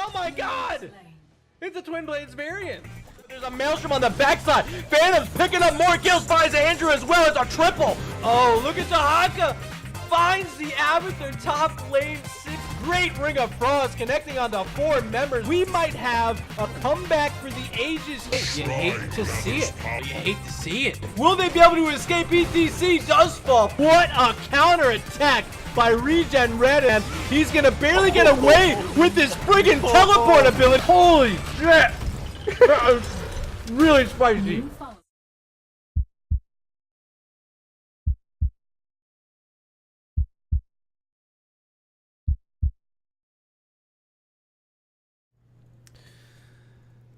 Oh my god! It's a Twin Blades variant. There's a Maelstrom on the backside. Phantom's picking up more kills, finds Andrew as well. It's a triple. Oh, look at Tahaka. Finds the Abathur top lane 6. Great Ring of Frost connecting onto 4 members. We might have a comeback for the ages. You hate to see it. You hate to see it. Will they be able to escape? ETC does fall. What a counter attack by Regen Red, and he's gonna barely get away with his friggin' teleport ability. Holy shit! That was really spicy.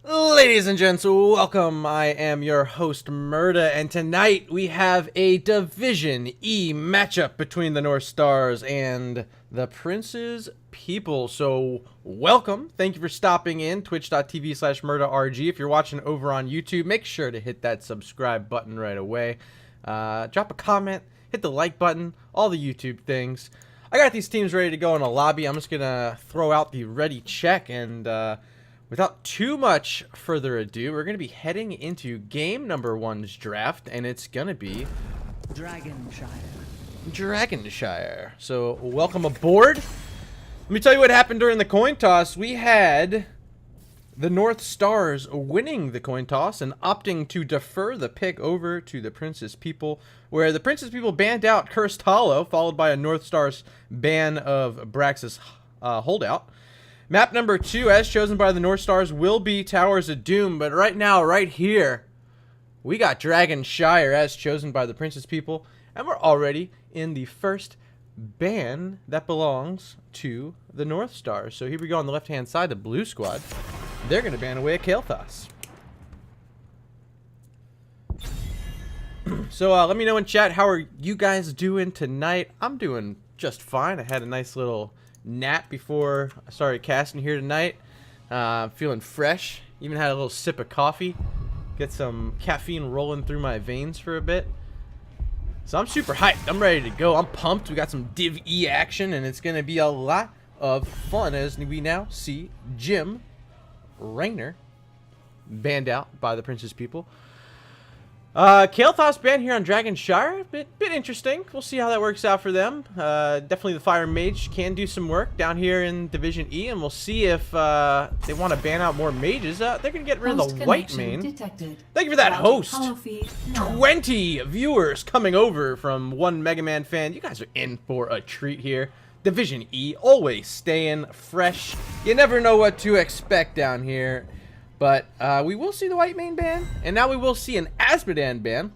Ladies and gents, welcome. I am your host, Murda, and tonight we have a Division E matchup between the Northstars and the Prince's People. So, welcome. Thank you for stopping in. Twitch.tv/MurdaRG. If you're watching over on YouTube, make sure to hit that subscribe button right away. Drop a comment, hit the like button, all the YouTube things. I got these teams ready to go in a lobby. I'm just going to throw out the ready check, and without too much further ado, we're going to be heading into game number 1's draft, and it's going to be Dragonshire. So, welcome aboard. Let me tell you what happened during the coin toss. We had the Northstars winning the coin toss and opting to defer the pick over to the Prince's People, where the Prince's People banned out Cursed Hollow, followed by a Northstars ban of Brax's Holdout. Map number 2, as chosen by the Northstars, will be Towers of Doom, but right now, right here, we got Dragonshire as chosen by the Prince's People, and we're already in the first ban that belongs to the Northstars. So here we go on the left-hand side, the blue squad. They're going to ban away a Kael'thas. So let me know in chat, how are you guys doing tonight? I'm doing just fine. I had a nice little nap before I started casting here tonight. Feeling fresh. Even had a little sip of coffee. Get some caffeine rolling through my veins for a bit. So I'm super hyped. I'm ready to go. I'm pumped. We got some Div E action, and it's going to be a lot of fun as we now see Jim Raynor banned out by the Prince's People. Kael'thas ban here on Dragonshire, bit interesting. We'll see how that works out for them. Definitely the Fire Mage can do some work down here in Division E, and we'll see if they want to ban out more mages. They're going to get rid of the white main. Detected. Thank you for that, host. 20 viewers coming over from one Mega Man fan. You guys are in for a treat here. Division E, always staying fresh. You never know what to expect down here. But we will see the white main ban, and now we will see an Azmodan ban.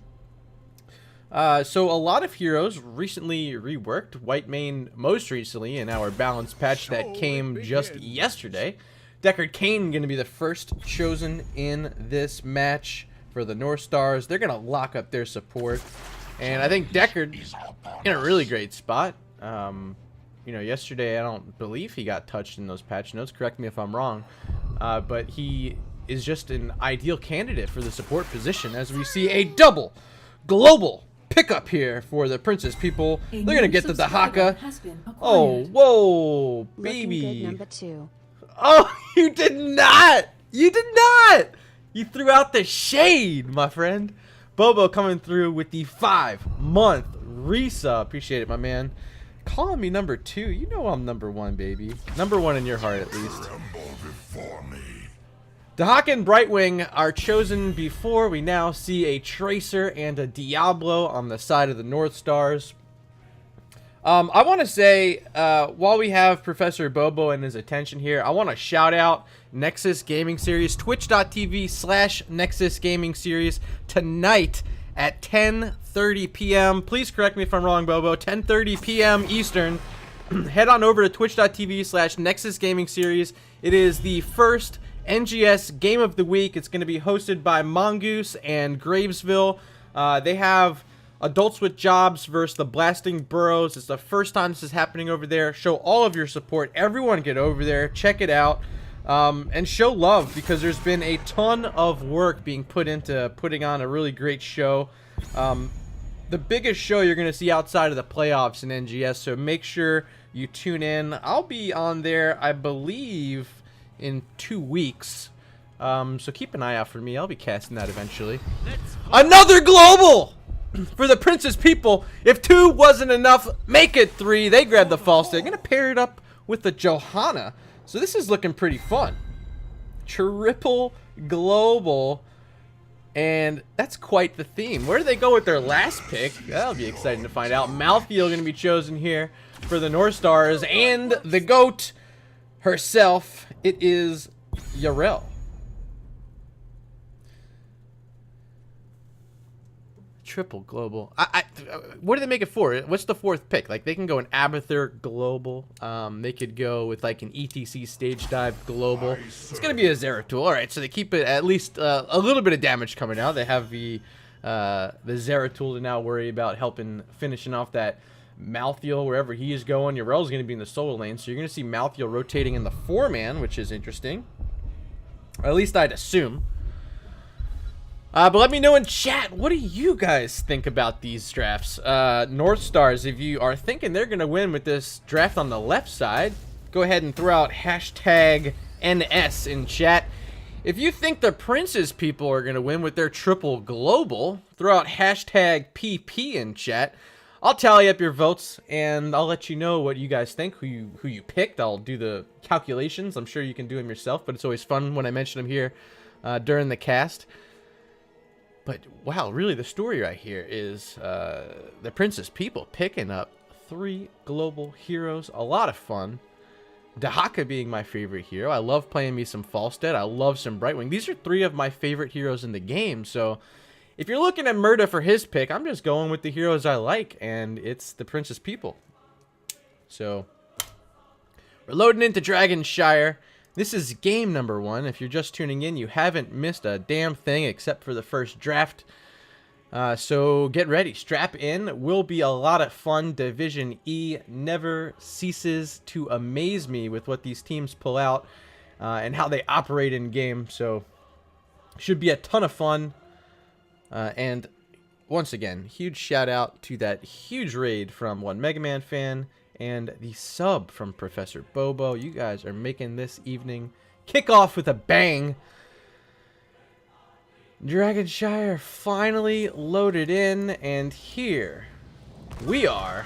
So a lot of heroes recently reworked. White main most recently in our balance patch that came just yesterday. Deckard Cain going to be the first chosen in this match for the Northstars. They're going to lock up their support. And I think Deckard in a really great spot. You know, yesterday I don't believe he got touched in those patch notes. Correct me if I'm wrong. But he is just an ideal candidate for the support position, as we see a double global pickup here for the Prince's People. They're going to get to the Haka. Oh, whoa, baby. Number 2. Oh, you did not. You did not. You threw out the shade, my friend. Bobo coming through with the 5-month resub. Appreciate it, my man. Calling me number 2. You know I'm number 1, baby. Number 1 in your heart, at least. Dahaka and Brightwing are chosen before. We now see a Tracer and a Diablo on the side of the Northstars. I want to say, while we have Professor Bobo and his attention here, I want to shout out Nexus Gaming Series, twitch.tv/Nexus Gaming Series, tonight at 10:30 p.m. Please correct me if I'm wrong, Bobo. 10:30 p.m. Eastern. Head on over to twitch.tv/Nexus Gaming Series. It is the first NGS Game of the Week. It's going to be hosted by Mongoose and Gravesville. They have Adults with Jobs versus the Blasting Burrows. It's the first time this is happening over there. Show all of your support. Everyone get over there. Check it out. And show love, because there's been a ton of work being put into putting on a really great show. The biggest show you're going to see outside of the playoffs in NGS, so make sure you tune in. I'll be on there, I believe, in 2 weeks. So keep an eye out for me. I'll be casting that eventually. Another global for the Princess people. If 2 wasn't enough, make it 3. They grab the false. They're gonna pair it up with the Johanna. So this is looking pretty fun. Triple global. And that's quite the theme. Where do they go with their last pick? That'll be exciting to find out. Malthael going to be chosen here for the Northstars. And the GOAT herself, it is Yarel. Triple global. What do they make it for? What's the 4th pick? Like, they can go an Abathur global. They could go with like an ETC stage dive global. It's gonna be a Zeratul. All right, so they keep it at least a little bit of damage coming out. They have the Zeratul to now worry about helping finishing off that Malthael wherever he is going. Yarel's gonna be in the solo lane, so you're gonna see Malthael rotating in the 4-man, which is interesting. Or at least I'd assume. But let me know in chat, what do you guys think about these drafts? Northstars, if you are thinking they're going to win with this draft on the left side, go ahead and throw out hashtag NS in chat. If you think the Princess people are going to win with their triple global, throw out hashtag PP in chat. I'll tally up your votes, and I'll let you know what you guys think, who you picked. I'll do the calculations. I'm sure you can do them yourself, but it's always fun when I mention them here during the cast. But, wow, really the story right here is the Princess people picking up 3 global heroes. A lot of fun. Dahaka being my favorite hero. I love playing me some Falstead. I love some Brightwing. These are 3 of my favorite heroes in the game. So, if you're looking at Murda for his pick, I'm just going with the heroes I like. And it's the Princess people. So, we're loading into Dragonshire. This is game number 1. If you're just tuning in, you haven't missed a damn thing except for the first draft. So get ready. Strap in. Will be a lot of fun. Division E never ceases to amaze me with what these teams pull out and how they operate in game. So should be a ton of fun. And once again, huge shout out to that huge raid from one Mega Man fan. And the sub from Professor Bobo. You guys are making this evening kick off with a bang. Dragonshire finally loaded in. And here we are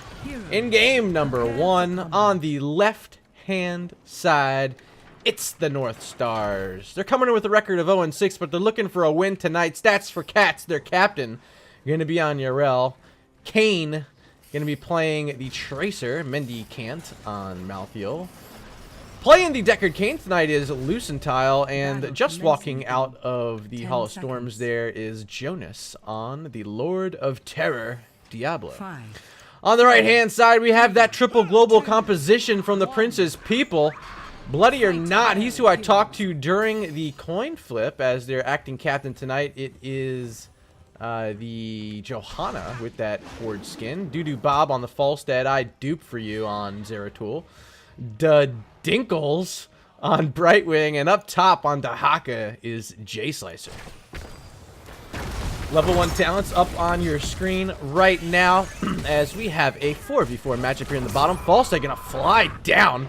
in game number 1 on the left-hand side. It's the Northstars. They're coming in with a record of 0-6, but they're looking for a win tonight. Stats for Cats, their captain, going to be on Yarel. Kane going to be playing the Tracer, Mendicant, on Malthael. Playing the Deckard Cain tonight is Lucentile, and just walking out of the Hall of Storms there is Jonas on the Lord of Terror, Diablo. On the right-hand side, we have that triple global composition from the Prince's people. Bloody or not, he's who I talked to during the coin flip as their acting captain tonight. It is the Johanna with that Horde skin. Doo-Doo Bob on the Falstead. I dupe for you on Zeratul. Dinkles on Brightwing. And up top on Dahaka is J-Slicer. Level 1 talents up on your screen right now as we have a 4v4 matchup here in the bottom. Falstead gonna fly down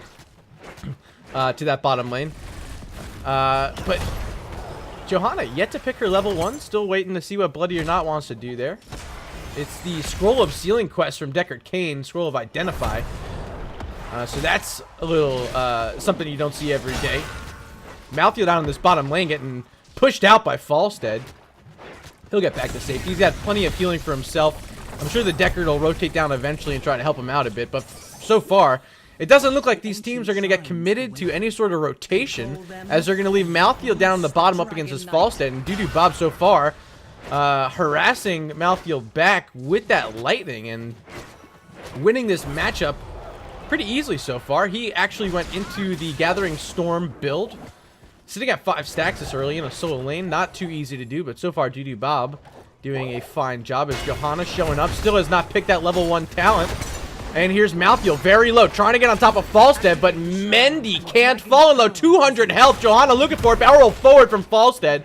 to that bottom lane. But Johanna yet to pick her level 1. Still waiting to see what Bloody or Not wants to do there. It's the Scroll of Sealing quest from Deckard Cain, Scroll of Identify. So that's a little something you don't see every day. Malthael down in this bottom lane getting pushed out by Falstead. He'll get back to safety. He's got plenty of healing for himself. I'm sure the Deckard will rotate down eventually and try to help him out a bit, but so far, it doesn't look like these teams are going to get committed to any sort of rotation, as they're going to leave Malthael down in the bottom up against his Falstead. And Doo-Doo Bob so far harassing Malthael back with that lightning and winning this matchup pretty easily so far. He actually went into the Gathering Storm build, sitting at 5 stacks this early in a solo lane. Not too easy to do, but so far Doo-Doo Bob doing a fine job as Johanna showing up. Still has not picked that level 1 talent. And here's Malthael, very low, trying to get on top of Falstead, but Mendy can't fall in low. 200 health. Johanna looking for it. Power roll forward from Falstead,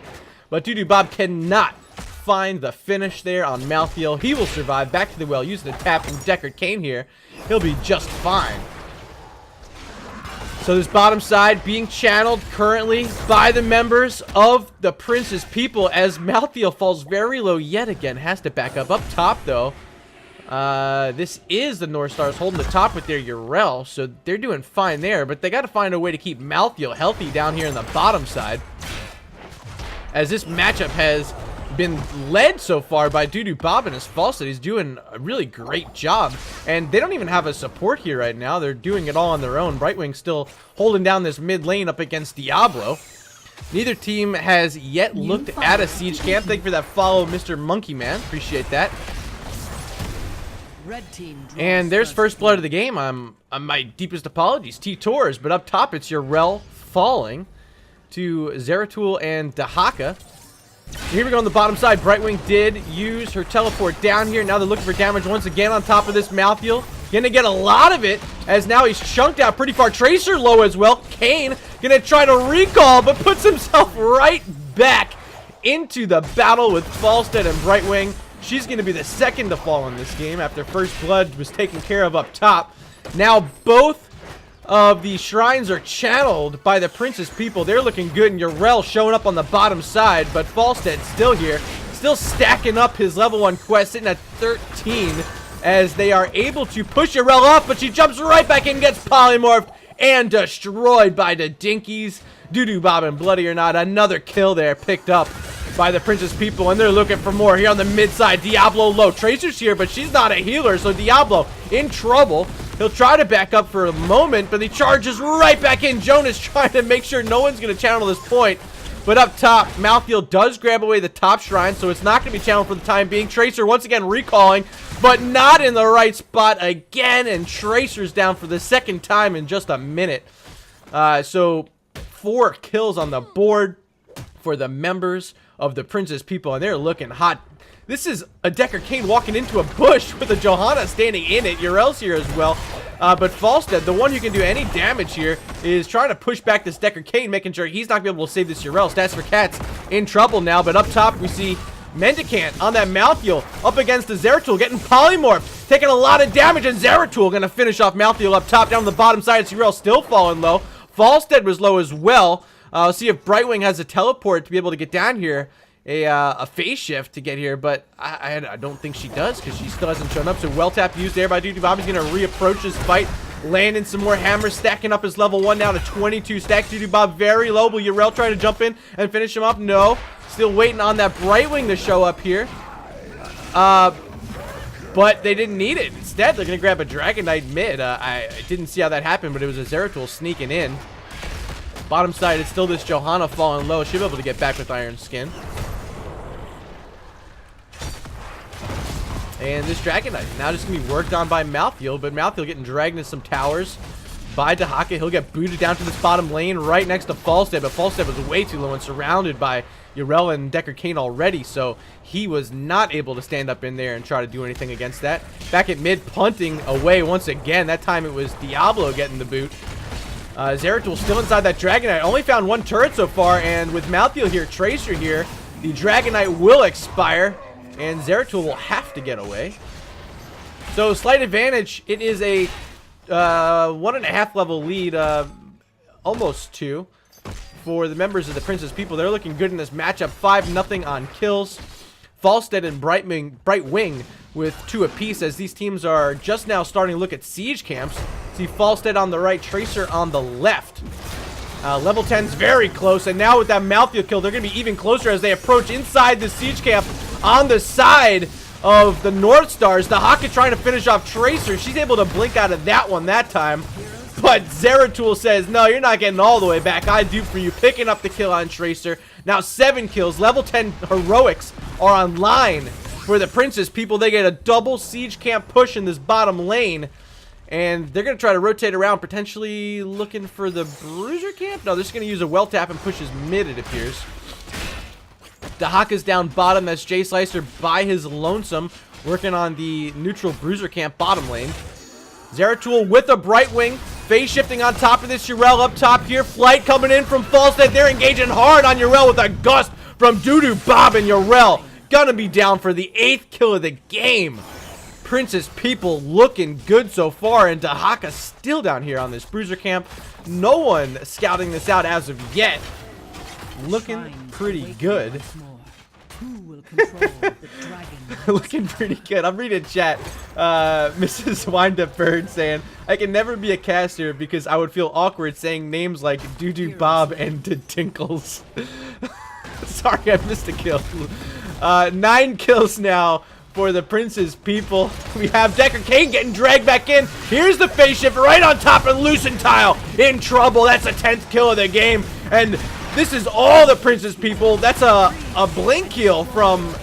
but Doo-Doo Bob cannot find the finish there on Malthael. He will survive. Back to the well, using the tap from Deckard Cain here. He'll be just fine. So this bottom side being channeled currently by the members of the Prince's people as Malthael falls very low yet again. Has to back up. Up top, though, this is the Northstars holding the top with their Yrel, so they're doing fine there. But they got to find a way to keep Malthael healthy down here in the bottom side, as this matchup has been led so far by Doodoo Bob and his Falstad. He's doing a really great job, and they don't even have a support here right now. They're doing it all on their own. Brightwing still holding down this mid lane up against Diablo. Neither team has yet looked at a siege camp. Thank you for that follow, Mr. Monkey Man. Appreciate that. Red team and there's first blood of the game. I'm my deepest apologies, T-Tours, but up top it's Yrel falling to Zeratul and Dahaka. Here we go on the bottom side. Brightwing did use her teleport down here. Now they're looking for damage once again on top of this Malthael. Gonna get a lot of it, as now he's chunked out pretty far. Tracer low as well. Kane gonna try to recall, but puts himself right back into the battle with Falstad and Brightwing. She's gonna be the second to fall in this game after first blood was taken care of up top. Now both of the shrines are channeled by the Prince's people. They're looking good, and Yrel showing up on the bottom side, but Falstad still here, still stacking up his level 1 quest, sitting at 13, as they are able to push Yrel off, but she jumps right back in, gets polymorphed and destroyed by the Dinkies. Doodoo Bob and Bloody or Not, another kill there picked up by the Prince's people, and they're looking for more here on the mid side. Diablo low. Tracer's here, but she's not a healer, so Diablo in trouble. He'll try to back up for a moment, but he charges right back in. Jonas trying to make sure no one's going to channel this point. But up top, Malthael does grab away the top shrine, so it's not going to be channeled for the time being. Tracer once again recalling, but not in the right spot again, and Tracer's down for the second time in just a minute. So 4 kills on the board for the members of the Prince's people, and they're looking hot. This is a Decker Kane walking into a bush with a Johanna standing in it. Yrel's here as well. But Falstad, the one who can do any damage here, is trying to push back this Decker Kane, making sure he's not going to be able to save this Yrel. Stats for Cats in trouble now, but up top we see Mendicant on that Malthael up against the Zeratul, getting polymorphed, taking a lot of damage, and Zeratul going to finish off Malthael up top. Down the bottom side, it's Yrel still falling low. Falstad was low as well. See if Brightwing has a teleport to be able to get down here. A phase shift to get here, but I don't think she does, because she still hasn't shown up. So well tap used there by Doodoo Bob. He's going to reapproach this fight, landing some more hammers, stacking up his level 1 down to 22 stacks. Doodoo Bob very low. Will Yrel trying to jump in and finish him up? No. Still waiting on that Brightwing to show up here. But they didn't need it. Instead, they're going to grab a Dragon Knight mid. I didn't see how that happened, but it was a Zeratul sneaking in. Bottom side, it's still this Johanna falling low. She'll be able to get back with Iron Skin. And this Dragon Knight now just going to be worked on by Malthael, but Malthael getting dragged into some towers by Dahaka. He'll get booted down to this bottom lane right next to Falstad, but Falstad was way too low and surrounded by Yrel and Decker Kane already, so he was not able to stand up in there and try to do anything against that. Back at mid, punting away once again. That time it was Diablo getting the boot. Zeratul still inside that Dragon Knight. Only found 1 turret so far, and with Malthael here, Tracer here, the Dragon Knight will expire, and Zeratul will have to get away. So slight advantage. It is a 1.5 level lead, almost 2, for the members of the Prince's people. They're looking good in this matchup. 5-0 on kills. Falstad and Brightwing with 2 apiece, as these teams are just now starting to look at siege camps. See Falstad on the right, Tracer on the left. Level 10's very close, and now with that Malthael kill, they're going to be even closer as they approach inside the siege camp on the side of the Northstars. The Haka trying to finish off Tracer. She's able to blink out of that one that time. But Zeratul says, no, you're not getting all the way back. I do for you. Picking up the kill on Tracer. Now 7 kills. Level 10 heroics are online for the Prince's people. They get a double siege camp push in this bottom lane. And they're going to try to rotate around, potentially looking for the Bruiser camp. No, they're just going to use a well tap and push his mid, it appears. Dahaka's down bottom. That's Jay Slicer by his lonesome, working on the neutral Bruiser camp bottom lane. Zeratul with a Brightwing. Phase shifting on top of this Yrel up top here. Flight coming in from Falstad. They're engaging hard on Yrel with a gust from Doodoo Bob, and Yrel gonna be down for the 8th kill of the game. Prince's people looking good so far, and Dahaka still down here on this Bruiser camp. No one scouting this out as of yet. Looking pretty good. Looking pretty good. I'm reading chat. Mrs. Windup Bird saying, I can never be a caster because I would feel awkward saying names like Doo-Doo Bob and Tinkles. Sorry, I missed a kill. 9 kills now for the Prince's people. We have Decker Kane getting dragged back in. Here's the phase shift right on top of Lucentile. In trouble. That's the 10th kill of the game. And this is all the Prince's people. That's a blink heal from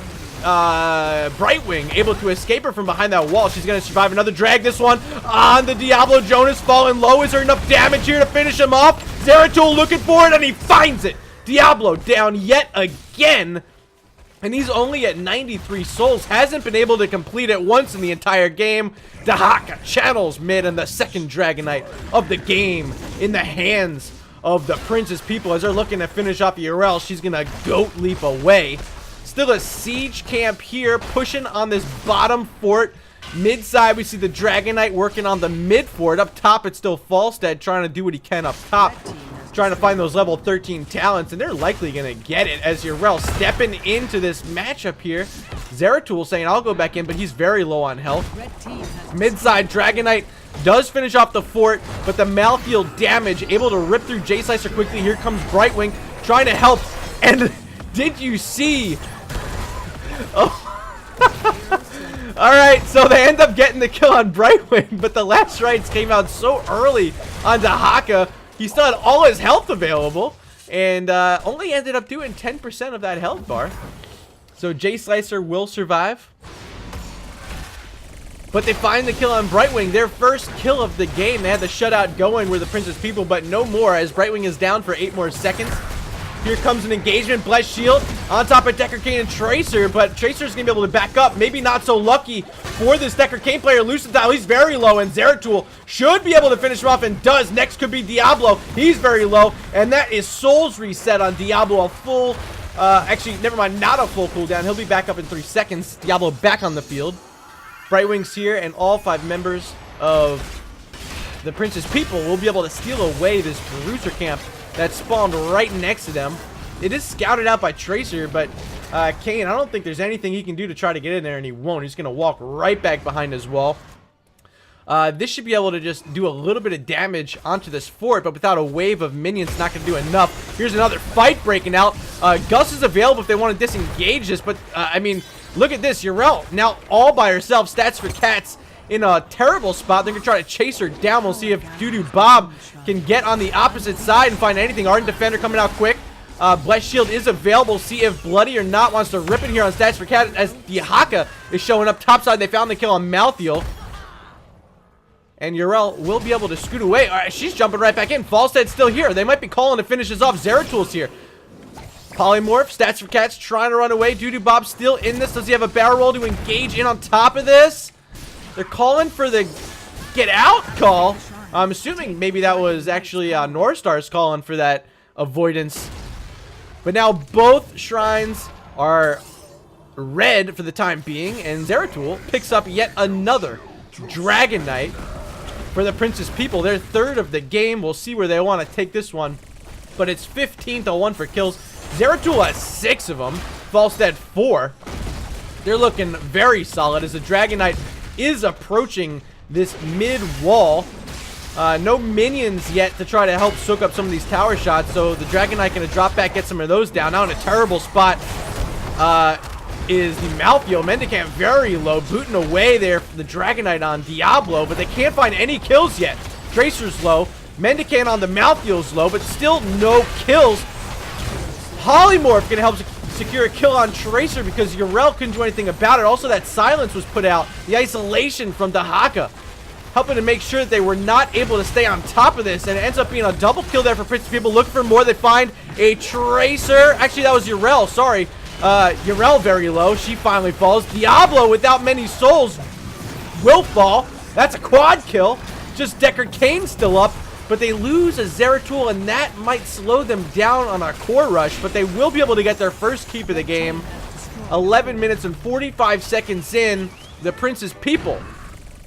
Brightwing, able to escape her from behind that wall. She's going to survive another drag. This one on the Diablo. Jonas falling low. Is there enough damage here to finish him off? Zeratul looking for it, and he finds it. Diablo down yet again. And he's only at 93 souls. Hasn't been able to complete it once in the entire game. Dahaka channels mid and the second Dragonite of the game in the hands of the Prince's people as they're looking to finish off Urel. She's going to goat leap away. Still a siege camp here, pushing on this bottom fort. Mid side, we see the Dragonite working on the mid fort. Up top, it's still Falstead trying to do what he can up top. Trying to find those level 13 talents, and they're likely going to get it as Urel stepping into this matchup here. Zeratul saying, I'll go back in, but he's very low on health. Mid-side, Dragonite does finish off the fort, but the Malfield damage, able to rip through J-Slicer quickly. Here comes Brightwing, trying to help. And did you see? Oh. Alright, so they end up getting the kill on Brightwing, but the last rights came out so early on Dahaka. He still had all his health available, and only ended up doing 10% of that health bar. So J-Slicer will survive. But they find the kill on Brightwing, their first kill of the game. They had the shutout going where the Prince's people, but no more as Brightwing is down for 8 more seconds. Here comes an engagement, Blessed Shield on top of Decker Kane and Tracer, but Tracer's gonna be able to back up. Maybe not so lucky for this Decker Kane player. Lucentile, he's very low, and Zeratul should be able to finish him off and does. Next could be Diablo, he's very low, and that is Souls reset on Diablo. A full, actually, never mind, not a full cooldown. He'll be back up in 3 seconds. Diablo back on the field. Brightwing's here, and all 5 members of the Prince's people will be able to steal away this Bruiser camp that spawned right next to them. It is scouted out by Tracer, but Kane, I don't think there's anything he can do to try to get in there, and he won't. He's going to walk right back behind his wall. This should be able to just do a little bit of damage onto this fort, but without a wave of minions, not going to do enough. Here's another fight breaking out. Gus is available if they want to disengage this, but, I mean, look at this. Urel now all by herself. Stats for Cats in a terrible spot. They're going to try to chase her down. We'll see if Doo-Doo Bob can get on the opposite side and find anything. Ardent Defender coming out quick. Blessed Shield is available. See if Bloody or Not wants to rip it here on Stats for Cat as Dahaka is showing up topside. They found the kill on Malthiel. And Urel will be able to scoot away. All right, she's jumping right back in. Falstead's still here. They might be calling to finish this off. Zeratul's here. Polymorph, Stats for Cats trying to run away. Doo-Doo Bob still in this. Does he have a barrel roll to engage in on top of this? They're calling for the get out call. I'm assuming maybe that was actually Northstars calling for that avoidance. But now both shrines are red for the time being, and Zeratul picks up yet another Dragonite for the Prince's people. Their third of the game. We'll see where they want to take this one. But it's 15-1 for kills. Zeratul has 6 of them. Falstead 4. They're looking very solid as the Dragonite is approaching this mid wall. No minions yet to try to help soak up some of these tower shots, so the Dragonite gonna drop back, get some of those down. Now in a terrible spot is the Malfio. Mendicant very low, booting away there for the Dragonite on Diablo, but they can't find any kills yet. Tracer's low, Mendicant on the Malfio's low, but still no kills. Polymorph gonna help secure a kill on Tracer because Urel couldn't do anything about it. Also, that silence was put out. The isolation from Dahaka, helping to make sure that they were not able to stay on top of this. And it ends up being a double kill there for Prince's people. Looking for more. They find a Tracer. Actually, that was Urel. Sorry. Urel very low. She finally falls. Diablo, without many souls, will fall. That's a quad kill. Just Decker Kane still up. But they lose a Zeratul, and that might slow them down on a core rush. But they will be able to get their first keep of the game. 11 minutes and 45 seconds in, the Prince's people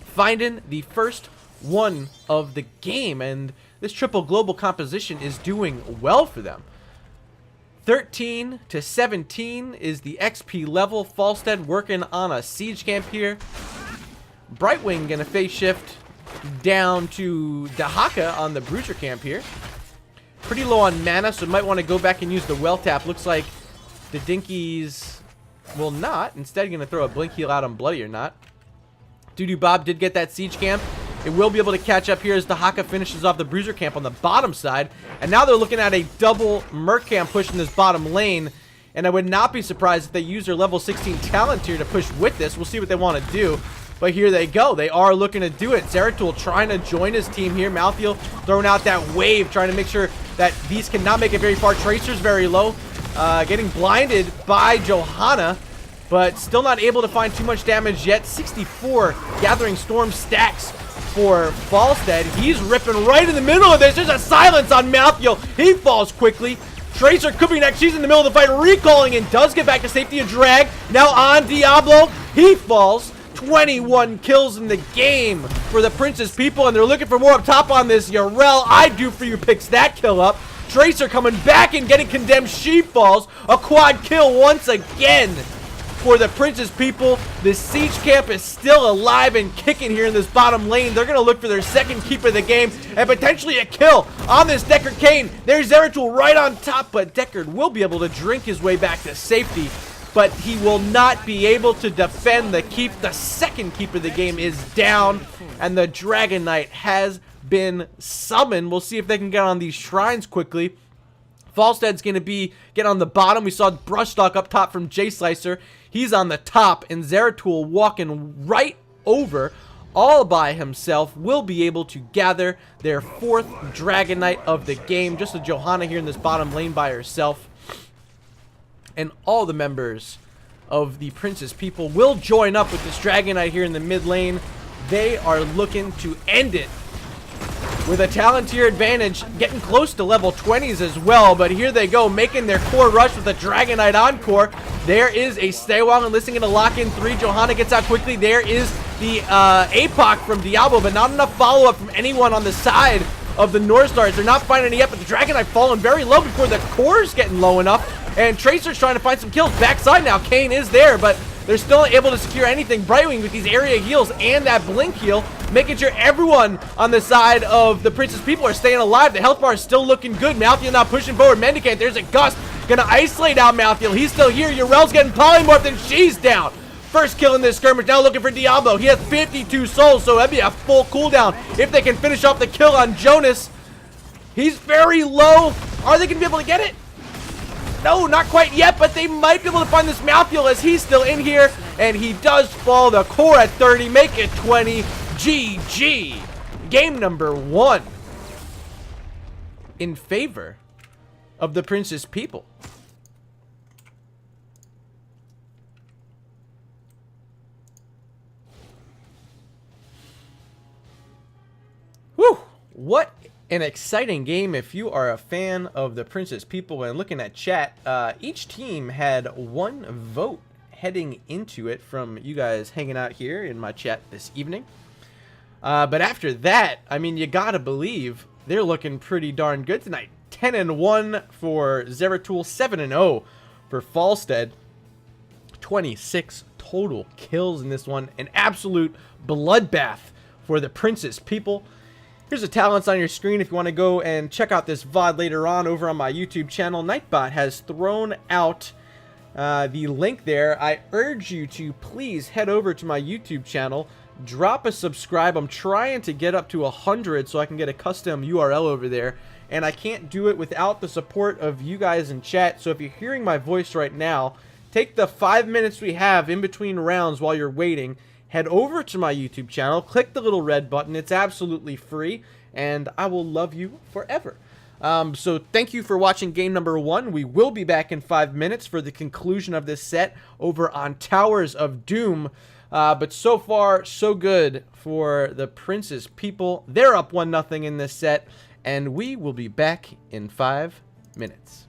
finding the first one of the game. And this triple global composition is doing well for them. 13 to 17 is the XP level. Falstead working on a siege camp here. Brightwing gonna phase shift down to Dahaka on the Bruiser camp here. Pretty low on mana, so might want to go back and use the well tap. Looks like the Dinkies will not. Instead, gonna throw a blink heal out on Bloody or Not. Doo-Doo Bob did get that siege camp. It will be able to catch up here as Dahaka finishes off the Bruiser camp on the bottom side. And now they're looking at a double Merc camp push in this bottom lane. And I would not be surprised if they use their level 16 talent here to push with this. We'll see what they want to do. But here they go. They are looking to do it. Zeratul trying to join his team here. Malthael throwing out that wave, trying to make sure that these cannot make it very far. Tracer's very low. Getting blinded by Johanna, but still not able to find too much damage yet. 64 Gathering Storm stacks for Falstead. He's ripping right in the middle of this. There's a silence on Malthael. He falls quickly. Tracer could be next. She's in the middle of the fight, recalling and does get back to safety. A drag now on Diablo. He falls. 21 kills in the game for the Prince's people, and they're looking for more up top on this. Yarel, I do for you, picks that kill up. Tracer coming back and getting condemned. She falls. A quad kill once again for the Prince's people. The siege camp is still alive and kicking here in this bottom lane. They're going to look for their second keep of the game and potentially a kill on this Deckard Cain. There's Zeratul right on top, but Deckard will be able to drink his way back to safety. But he will not be able to defend the keep. The second keep of the game is down, and the Dragon Knight has been summoned. We'll see if they can get on these shrines quickly. Falstead's going to be getting on the bottom. We saw Brushstock up top from J-Slicer. He's on the top, and Zeratul walking right over all by himself will be able to gather their fourth Dragon Knight of the game. Just a Johanna here in this bottom lane by herself. And all the members of the Prince's people will join up with this Dragon Knight here in the mid lane. They are looking to end it with a Talontier advantage, getting close to level 20s as well. But here they go, making their core rush with a Dragon Knight Encore. There is a Staywall enlisting in a lock-in 3. Johanna gets out quickly. There is the APOC from Diablo, but not enough follow-up from anyone on the side of the Northstars. They're not finding it yet, but the Dragon Knight falling very low before the core's getting low enough. And Tracer's trying to find some kills. Backside now, Cain is there, but they're still able to secure anything. Brightwing with these area heals and that blink heal, making sure everyone on the side of the Prince's people are staying alive. The health bar is still looking good. Malthael now pushing forward. Mendicant, there's a Gust. Gonna isolate out Malthael. He's still here. Yarel's getting polymorphed, and she's down. First kill in this skirmish. Now looking for Diablo. He has 52 souls, so that'd be a full cooldown if they can finish off the kill on Jonas. He's very low. Are they gonna be able to get it? No, not quite yet, but they might be able to find this Malthael as he's still in here, and he does fall. The core at 30, make it 20. GG. Game number 1 in favor of the Prince's people. Whew, what an exciting game. If you are a fan of the Prince's people and looking at chat, each team had 1 vote heading into it from you guys hanging out here in my chat this evening. But after that, I mean, you gotta believe they're looking pretty darn good tonight. 10-1 for Zeratul, 7-0 for Falstead. 26 total kills in this one. An absolute bloodbath for the Prince's people. Here's the talents on your screen if you want to go and check out this VOD later on over on my YouTube channel. Nightbot has thrown out the link there. I urge you to please head over to my YouTube channel, drop a subscribe. I'm trying to get up to 100 so I can get a custom URL over there, and I can't do it without the support of you guys in chat. So if you're hearing my voice right now, take the 5 minutes we have in between rounds while you're waiting, head over to my YouTube channel, click the little red button. It's absolutely free, and I will love you forever. So thank you for watching game number 1. We will be back in 5 minutes for the conclusion of this set over on Towers of Doom. But so far, so good for the Prince's people. They're up 1-0 in this set, and we will be back in 5 minutes.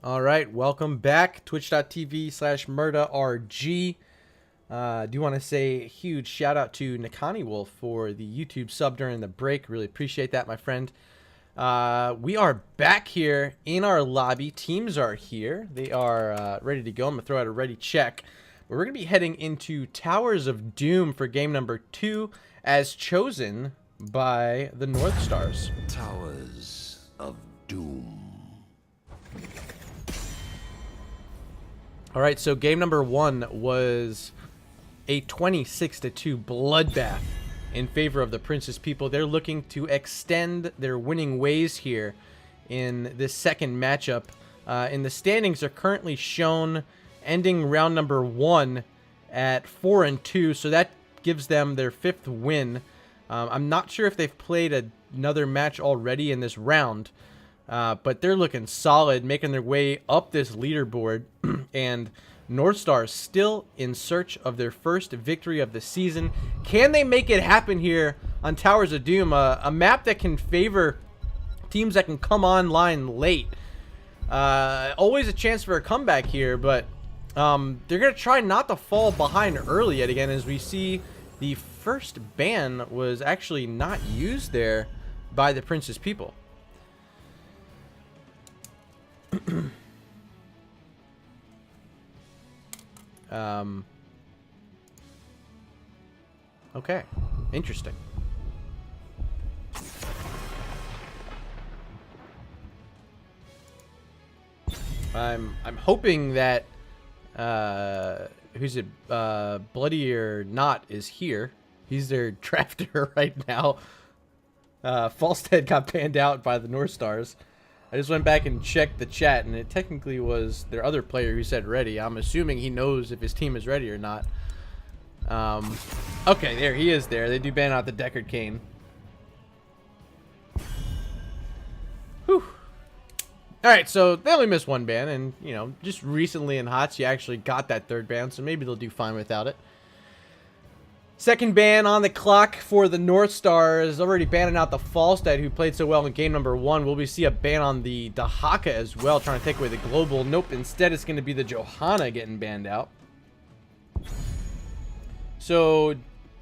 All right, welcome back. Twitch.tv/MurdaRG. Do want to say a huge shout out to Nakani Wolf for the YouTube sub during the break. Really appreciate that, my friend. We are back here in our lobby. Teams are here. They are ready to go. I'm going to throw out a ready check. But we're going to be heading into Towers of Doom for game number 2 as chosen by the Northstars. Towers of Doom. All right, so game number 1 was a 26-2 bloodbath in favor of the Princess People. They're looking to extend their winning ways here in this second matchup. In the standings are currently shown ending round number 1 at 4-2, so that gives them their 5th win. I'm not sure if they've played another match already in this round, but they're looking solid, making their way up this leaderboard. And Northstars still in search of their first victory of the season. Can they make it happen here on Towers of Doom? A map that can favor teams that can come online late. Always a chance for a comeback here, but they're going to try not to fall behind early yet again, as we see the first ban was actually not used there by the Princess People. Okay, interesting. I'm hoping that who's it? Bloody or Not is here. He's their drafter right now. Falstead got banned out by the Northstars. I just went back and checked the chat, and it technically was their other player who said ready. I'm assuming he knows if his team is ready or not. Okay, there he is there. They do ban out the Deckard Cain. Whew. Alright, so they only missed 1 ban, and, you know, just recently in HOTS, you actually got that 3rd ban, so maybe they'll do fine without it. Second ban on the clock for the Northstars, already banning out the Falstead, who played so well in game number 1. Will we see a ban on the Dahaka as well, trying to take away the global? Nope, instead it's going to be the Johanna getting banned out. So,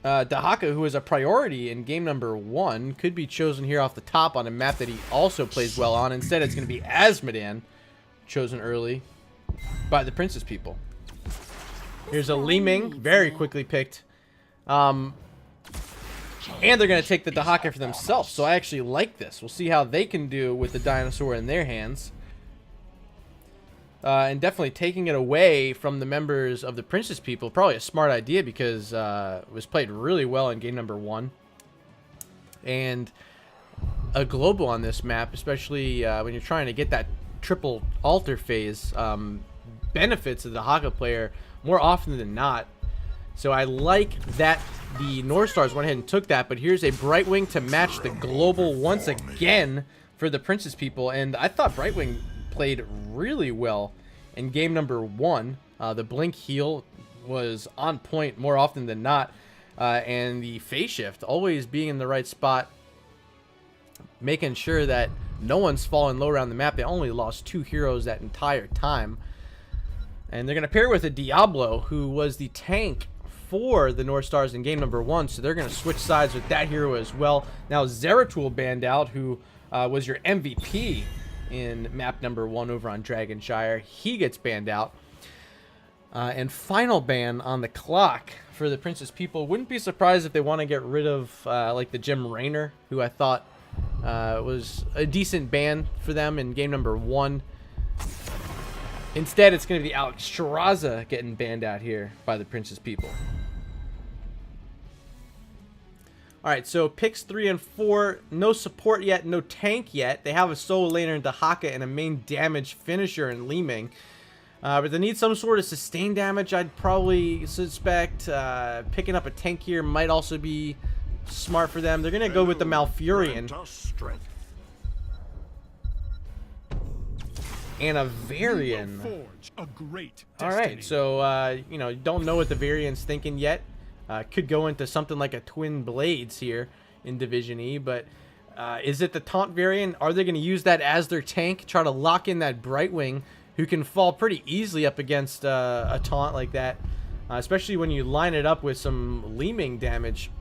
Dahaka, who is a priority in game number 1, could be chosen here off the top on a map that he also plays well on. Instead, it's going to be Asmodan, chosen early by the Princess People. Here's a Li Ming, very quickly picked. And they're going to take the Dahaka for themselves, so I actually like this. We'll see how they can do with the dinosaur in their hands. And definitely taking it away from the members of the Princess People. Probably a smart idea, because it was played really well in game number 1. And a global on this map, especially when you're trying to get that triple altar phase, benefits the Dahaka player more often than not. So I like that the Northstars went ahead and took that, but here's a Brightwing to match the global once again for the Princess People. And I thought Brightwing played really well in game number 1. The blink heal was on point more often than not, and the phase shift always being in the right spot, making sure that no one's falling low around the map. They only lost 2 heroes that entire time, and they're going to pair with a Diablo, who was the tank for the Northstars in game number 1, so they're going to switch sides with that hero as well. Now Zeratul banned out, who was your MVP in map number 1 over on Dragonshire. He gets banned out. And final ban on the clock for the Princess People. Wouldn't be surprised if they want to get rid of like the Jim Raynor, who I thought was a decent ban for them in game number 1. Instead, it's going to be Alex Shiraza getting banned out here by the Princess People. Alright, so picks 3 and 4. No support yet, no tank yet. They have a solo laner in Dahaka and a main damage finisher in Li Ming. But they need some sort of sustained damage. I'd probably suspect picking up a tank here might also be smart for them. They're going to go with the Malfurion. And a Varian. Alright, so, you know, don't know what the Varian's thinking yet. Could go into something like a Twin Blades here in Division E, but is it the Taunt Variant? Are they going to use that as their tank? Try to lock in that Brightwing, who can fall pretty easily up against a taunt like that, especially when you line it up with some leaming damage.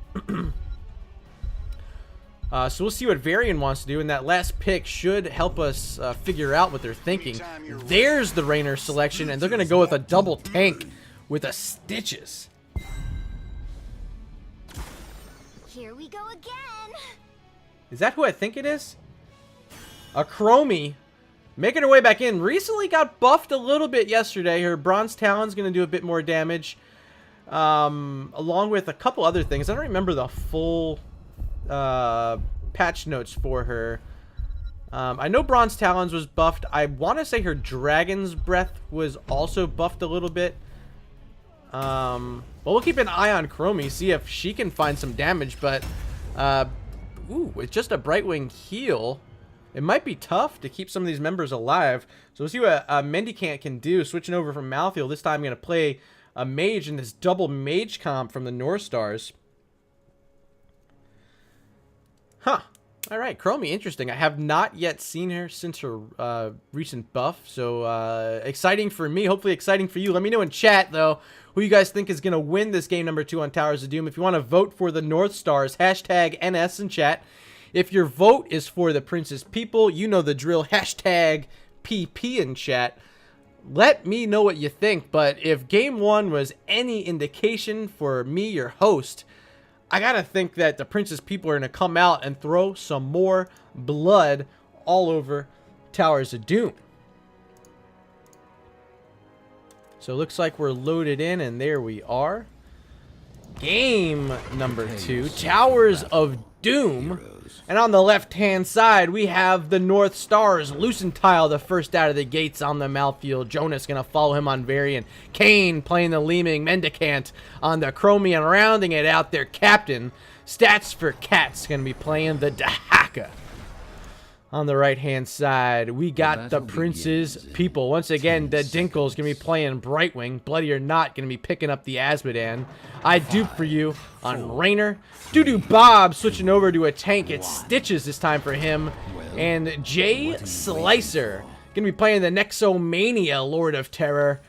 So we'll see what Varian wants to do, and that last pick should help us figure out what they're thinking. There's the Rainer selection, and they're going to go with a double tank with a Stitches. Here we go again. Is that who I think it is? A Chromie making her way back in. Recently got buffed a little bit yesterday. Her Bronze Talon's going to do a bit more damage, along with a couple other things. I don't remember the full patch notes for her. I know Bronze Talons was buffed. I want to say her Dragon's Breath was also buffed a little bit. Well, we'll keep an eye on Chromie, see if she can find some damage, but ooh, with just a Brightwing heal, it might be tough to keep some of these members alive. So we'll see what Mendicant can do. Switching over from Malthael, this time I'm going to play a mage in this double mage comp from the Northstars. Huh. All right, Chromie, interesting. I have not yet seen her since her recent buff, so exciting for me, hopefully exciting for you. Let me know in chat, though, who you guys think is going to win this game number 2 on Towers of Doom. If you want to vote for the Northstars, hashtag NS in chat. If your vote is for the Prince's People, you know the drill, hashtag PP in chat. Let me know what you think, but if Game 1 was any indication for me, your host, I gotta think that the Prince's People are gonna come out and throw some more blood all over Towers of Doom. So it looks like we're loaded in, and there we are. Game number 2, Towers of Doom. And on the left-hand side, we have the Northstars. Lucentile, the first out of the gates on the Malthael. Jonas going to follow him on Varian. Kane playing the Leaming. Mendicant on the Chromie, and rounding it out, their captain. Stats for Cats going to be playing the Dahaka. On the right-hand side, we got the Prince's People. Once again, the Dinkle's going to be playing Brightwing. Bloody or Not going to be picking up the Azmodan. I dupe for you on Rainer. Doo-Doo Bob switching over to a tank. It's Stitches this time for him. And Jay Slicer going to be playing the Nexomania Lord of Terror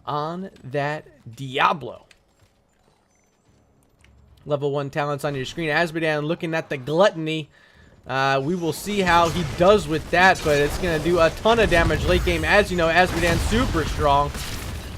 on that Diablo. Level 1 talents on your screen. Azmodan looking at the Gluttony. We will see how he does with that, but it's going to do a ton of damage late game. As you know, Azmodan's super strong.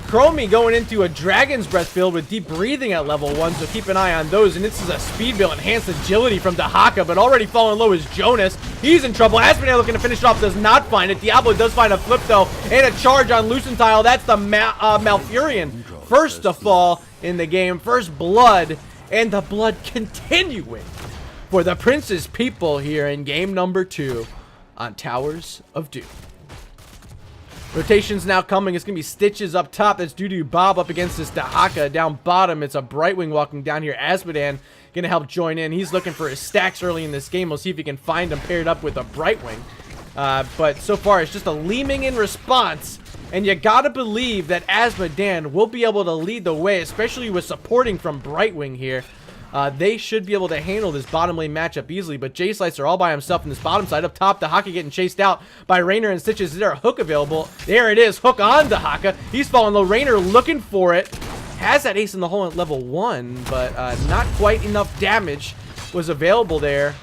Chromie going into a Dragon's Breath build with Deep Breathing at level 1, so keep an eye on those. And this is a speed build, enhanced agility from Dahaka, but already falling low is Jonas. He's in trouble. Azmodan looking to finish it off, does not find it. Diablo does find a flip, though, and a charge on Lucentile. That's the Malfurion. First to fall in the game, first blood, and the blood continuing for the Prince's People here in game number 2 on Towers of Doom. Rotation's now coming. It's going to be Stitches up top. That's Doo-Doo Bob up against this Dahaka. Down bottom, it's a Brightwing walking down here. Azmodan going to help join in. He's looking for his stacks early in this game. We'll see if he can find him paired up with a Brightwing. But so far, it's just a Leaming in response. And you got to believe that Azmodan will be able to lead the way, especially with supporting from Brightwing here. They should be able to handle this bottom lane matchup easily, but Jay Slicer all by himself in this bottom side. Up top, Dahaka getting chased out by Rainer and Stitches. Is there a hook available? There it is. Hook on Dahaka. He's falling low. Rainer looking for it. Has that ace in the hole at level 1, but not quite enough damage was available there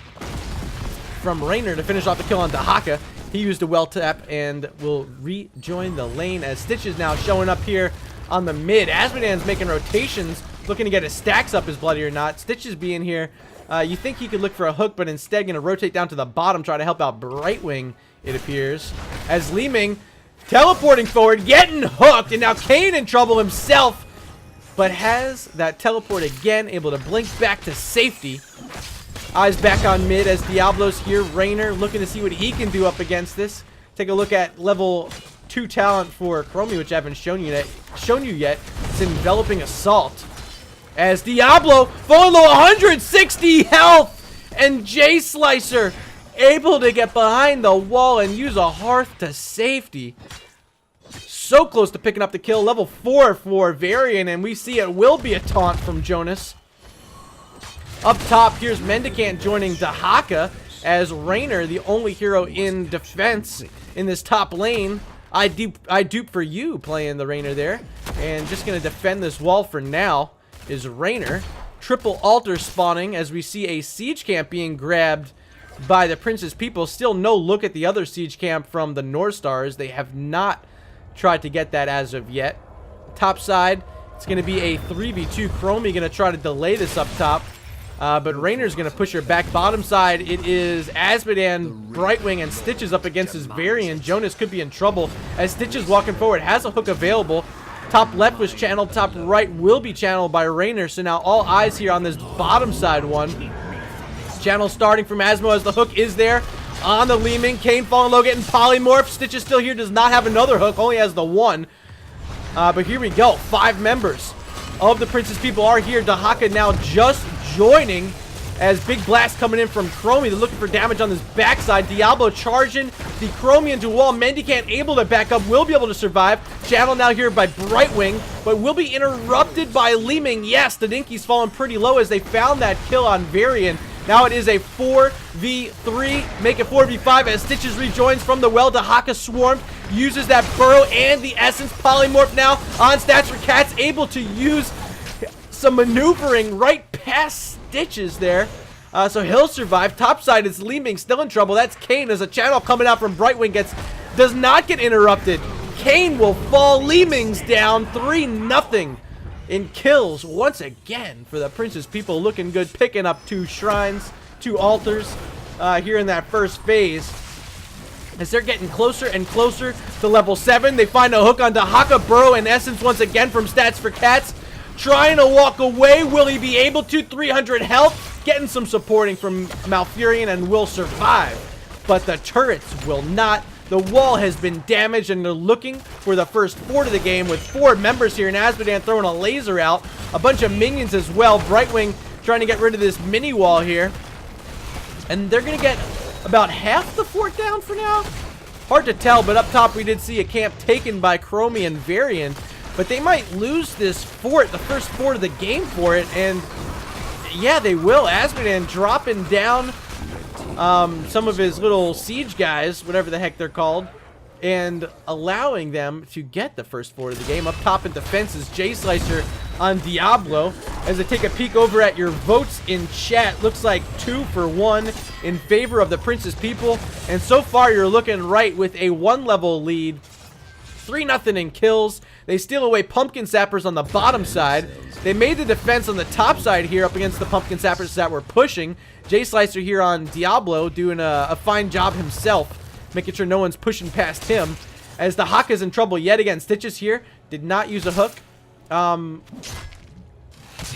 from Rainer to finish off the kill on Dahaka. He used a well tap and will rejoin the lane as Stitches now showing up here on the mid. Azmodan's making rotations, looking to get his stacks up, his Bloody or Not. Stitches being here. You think he could look for a hook, but instead going to rotate down to the bottom, try to help out Brightwing, it appears. As Leaming teleporting forward, getting hooked, and now Kane in trouble himself, but has that teleport again, able to blink back to safety. Eyes back on mid as Diablo's here. Rainer looking to see what he can do up against this. Take a look at level 2 talent for Chromie, which I haven't shown you yet. It's Enveloping Assault. As Diablo falling low, 160 health, and Jay Slicer able to get behind the wall and use a Hearth to safety. So close to picking up the kill. Level 4 for Varian, and we see it will be a taunt from Jonas. Up top, here's Mendicant joining Dahaka as Rainer, the only hero in defense in this top lane, I dupe for you playing the Rainer there. And just going to defend this wall for now is Rainer. Triple altar spawning as we see a siege camp being grabbed by the Prince's people. Still no look at the other siege camp from the Northstars. They have not tried to get that as of yet. Top side, it's going to be a 3v2. Chromie going to try to delay this up top. But Rainer's going to push her back. Bottom side, it is Azmodan, Brightwing, and Stitches up against his Varian. Jonas could be in trouble as Stitches walking forward has a hook available. Top left was channeled. Top right will be channeled by Rainer. So now all eyes here on this bottom side one. Channel starting from Asmo as the hook is there on the Leeming. Kane falling low, getting polymorphed. Stitches still here, does not have another hook, only has the one. But here we go. 5 members of the Prince's people are here. Dahaka now just joining as big blast coming in from Chromie. They're looking for damage on this backside. Diablo charging the Chromie into wall. Mendicant able to back up, will be able to survive. Channel now here by Brightwing, but will be interrupted by Leeming. Yes, the Dinky's falling pretty low as they found that kill on Varian. Now it is a 4v3, make it 4v5 as Stitches rejoins from the well. Dahaka swarmed, uses that burrow and the essence. Polymorph now on stats for Cats, able to use some maneuvering right past Stitches there. So he'll survive. Top side is Leeming, still in trouble. That's Kane as a channel coming out from Brightwing does not get interrupted. Kane will fall. Leeming's down 3-0. In kills once again for the Prince's people, looking good, picking up 2 shrines, 2 altars here in that first phase. As they're getting closer and closer to level 7, they find a hook on Dahaka, Burrow, and Essence once again from Stats for Cats. Trying to walk away, will he be able to? 300 health, getting some supporting from Malfurion and will survive. But the turrets will not. The wall has been damaged, and they're looking for the first fort of the game with 4 members here. And Azmodan throwing a laser out. A bunch of minions as well. Brightwing trying to get rid of this mini wall here. And they're going to get about half the fort down for now. Hard to tell, but up top we did see a camp taken by Chromie and Varian. But they might lose this fort, the first fort of the game for it. And yeah, they will. Azmodan dropping down some of his little siege guys, whatever the heck they're called, and allowing them to get the first fort of the game. Up top in defense is J-Slicer on Diablo. As I take a peek over at your votes in chat, looks like 2 for 1 in favor of the Prince's people. And so far you're looking right with a 1-level lead. 3-0 in kills. They steal away Pumpkin Sappers on the bottom side. They made the defense on the top side here up against the Pumpkin Sappers that were pushing. J-Slicer here on Diablo doing a fine job himself, making sure no one's pushing past him. As the Haka's in trouble yet again. Stitches here did not use a hook.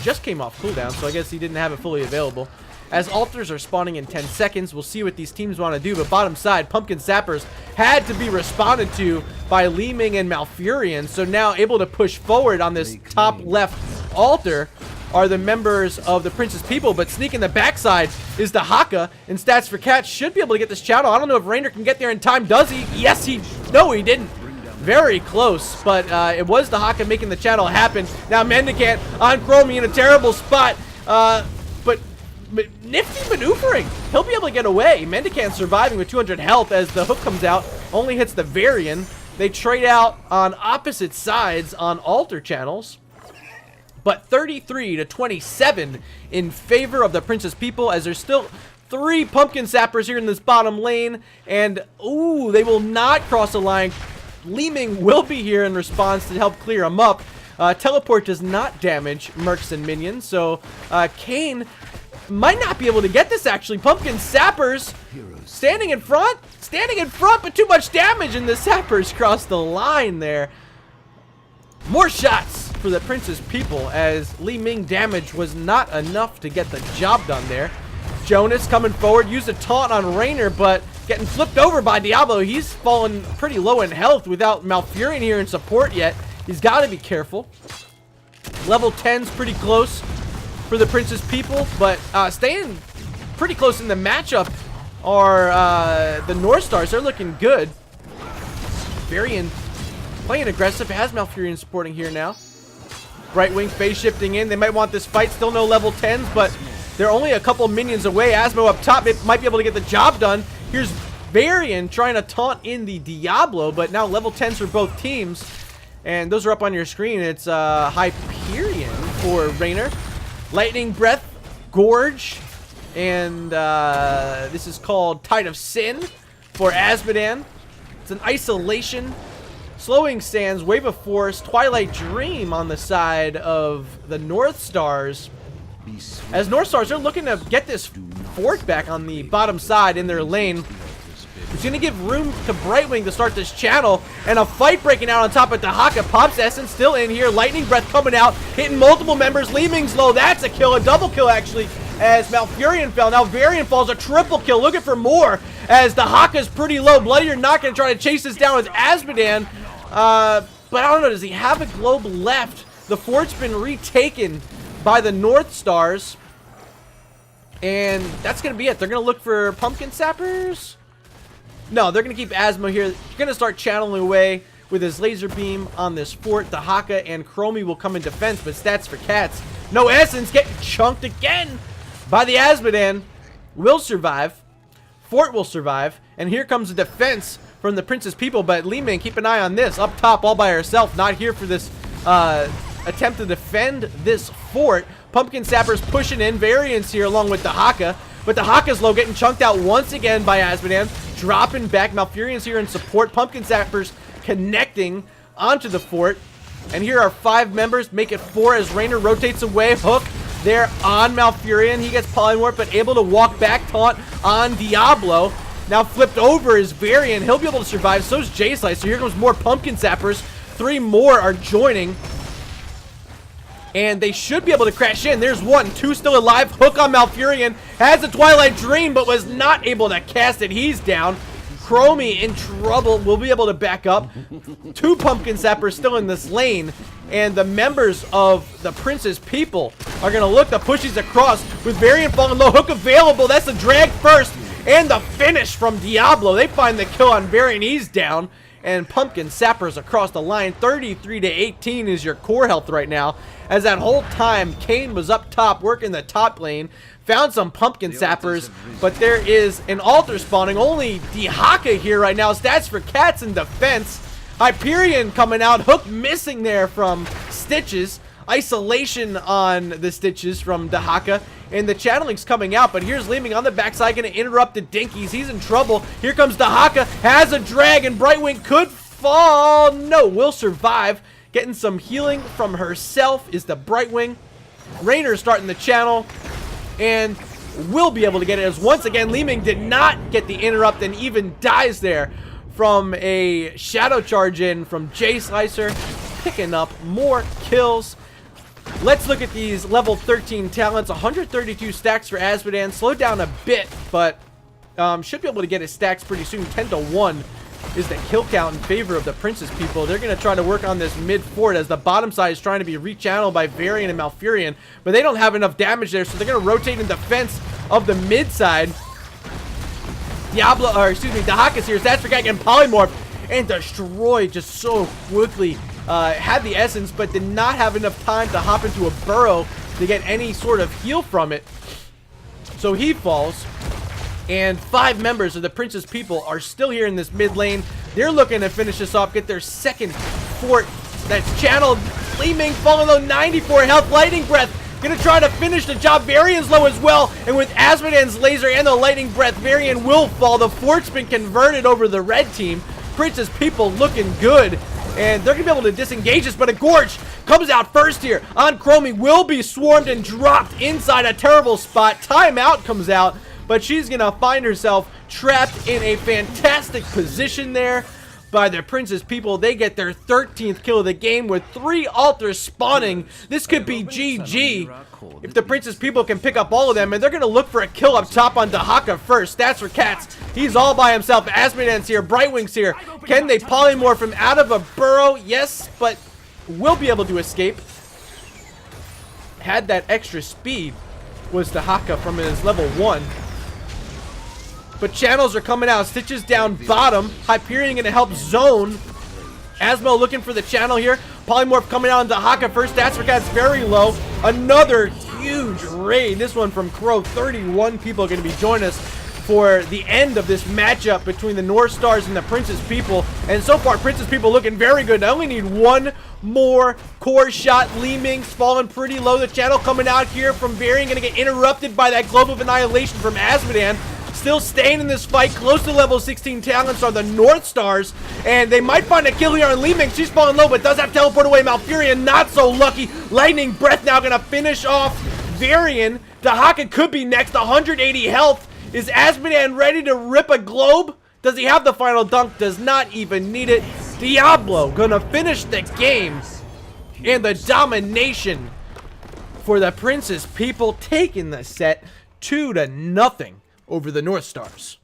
Just came off cooldown, so I guess he didn't have it fully available. As altars are spawning in 10 seconds, we'll see what these teams want to do. But bottom side, Pumpkin Sappers had to be responded to by Leeming and Malfurion. So now able to push forward on this top left altar are the members of the Prince's people. But sneaking the backside is the Haka. And Stats for Cats should be able to get this channel. I don't know if Rainer can get there in time. Does he? Yes, no, he didn't. Very close, but it was the Haka making the channel happen. Now Mendicant on Chromie in a terrible spot. But nifty maneuvering. He'll be able to get away. Mendicant surviving with 200 health as the hook comes out. Only hits the Varian. They trade out on opposite sides on altar channels. But 33-27 in favor of the Prince's people as there's still 3 Pumpkin Sappers here in this bottom lane. And, ooh, they will not cross the line. Leeming will be here in response to help clear them up. Teleport does not damage Mercs and minions. So, Kane might not be able to get this actually. Pumpkin Sappers standing in front, but too much damage, and the Sappers cross the line there. More shots for the Prince's people as Leeming damage was not enough to get the job done there. Jonas coming forward, used a taunt on Rainer, but getting flipped over by Diablo. He's fallen pretty low in health without Malfurion here in support yet. He's got to be careful. Level 10's pretty close for the Prince's people, but staying pretty close in the matchup are the Northstars. They're looking good. Varian playing aggressive, has Malfurion supporting here now. Brightwing phase shifting in. They might want this fight. Still no level 10s, but they're only a couple minions away. Asmo up top, it might be able to get the job done. Here's Varian trying to taunt in the Diablo, but now level 10s for both teams. And those are up on your screen. It's Hyperion for Raynor, Lightning Breath, Gorge, and this is called Tide of Sin for Azmodan. It's an Isolation, Slowing Sands, Wave of Force, Twilight Dream on the side of the Northstars. As Northstars, they're looking to get this fort back on the bottom side in their lane. It's going to give room to Brightwing to start this channel, and a fight breaking out on top of Dahaka. Pops Essence still in here. Lightning Breath coming out, hitting multiple members. Leeming's low. That's a kill, a double kill actually, as Malfurion fell. Now Varian falls, a triple kill. Looking for more, as Dahaka's pretty low. Bloody or not going to try to chase this down with Azmodan. But I don't know, does he have a globe left? The fort's been retaken by the Northstars, and that's going to be it. They're going to look for Pumpkin Sappers. No, they're going to keep Asmo here. You're going to start channeling away with his laser beam on this fort. Dahaka and Chromie will come in defense, but stats for cats. No Essence, getting chunked again by the Azmodan. Will survive. Fort will survive. And here comes the defense from the Prince's people, but Li-Ming, keep an eye on this. Up top, all by herself. Not here for this attempt to defend this fort. Pumpkin Sappers pushing in. Variants here along with Dahaka. But Dahaka's low, getting chunked out once again by Azmodan. Dropping back. Malfurion's here in support. Pumpkin Sappers connecting onto the fort. And here are 5 members. Make it 4 as Raynor rotates away. Hook there on Malfurion. He gets polymorph, but able to walk back. Taunt on Diablo. Now flipped over is Varian. He'll be able to survive. So is J-Slice. So here comes more Pumpkin Sappers. 3 more are joining. And they should be able to crash in. There's 1. 2 still alive. Hook on Malfurion. Has a Twilight Dream, but was not able to cast it. He's down. Chromie in trouble. Will be able to back up. 2 Pumpkin Sappers still in this lane. And the members of the Prince's people are going to look to push these across with Variant falling low. Hook available. That's the drag first. And the finish from Diablo. They find the kill on Variant. He's down. And Pumpkin Sappers across the line. 33 to 18 is your core health right now. As that whole time, Kane was up top working the top lane. Found some Pumpkin Sappers, but there is an altar spawning. Only Dahaka here right now. Stats for cats in defense. Hyperion coming out. Hook missing there from Stitches. Isolation on the Stitches from Dahaka. And the channeling's coming out, but here's Leeming on the backside, going to interrupt the Dinkies. He's in trouble. Here comes Dahaka. Has a drag, and Brightwing could fall. No, will survive. Getting some healing from herself is the Brightwing. Raynor starting the channel, and will be able to get it, as once again Leeming did not get the interrupt and even dies there from a shadow charge in from J-Slicer, picking up more kills. Let's look at these level 13 talents. 132 stacks for Azmodan. Slowed down a bit, but should be able to get his stacks pretty soon. 10 to 1 is the kill count in favor of the Prince's people. They're going to try to work on this mid fort, as the bottom side is trying to be rechanneled by Varian and Malfurion, but they don't have enough damage there, so they're going to rotate in defense of the mid side. Dahaka's here. Stats for Gag and Polymorph, and destroyed just so quickly. Had the essence, but did not have enough time to hop into a burrow to get any sort of heal from it. So he falls. And 5 members of the Prince's people are still here in this mid lane. They're looking to finish this off, get their second fort that's channeled. Leeming falling low, 94 health. Lightning Breath gonna try to finish the job. Varian's low as well, and with Azmodan's laser and the Lightning Breath, Varian will fall. The fort's been converted over the red team. Prince's people looking good, and they're gonna be able to disengage this, but a Gorge comes out first here on Chromie. Will be swarmed and dropped inside a terrible spot. Timeout comes out, but she's gonna find herself trapped in a fantastic position there by the Prince's people. They get their 13th kill of the game with 3 altars spawning. This could be GG if the Prince's people can pick up all of them, and they're gonna look for a kill up top on Dahaka first. Stats for cats. He's all by himself. Azmodan's here. Brightwing's here. Can they polymorph him out of a burrow? Yes, but will be able to escape. Had that extra speed was Dahaka from his level 1. But channels are coming out. Stitches down bottom. Hyperion going to help zone. Asmo looking for the channel here. Polymorph coming out on Dahaka first. Stats for cats very low. Another huge raid. This one from Crow. 31 people are going to be joining us. for the end of this matchup between the Northstars and the Princess People. And so far, Princess People looking very good. I only need one more core shot. Li Ming's falling pretty low. The channel coming out here from Varian, going to get interrupted by that Globe of Annihilation from Azmodan. Still staying in this fight. Close to level 16 talents are the Northstars, and they might find a kill here on Li Ming. She's falling low, but does have teleport away. Malfurion not so lucky. Lightning Breath now going to finish off Varian. Dahaka could be next. 180 health. Is Azmodan ready to rip a globe? Does he have the final dunk? Does not even need it. Diablo gonna finish the game. And the domination for the Princess People, taking the set 2-0 over the Northstars.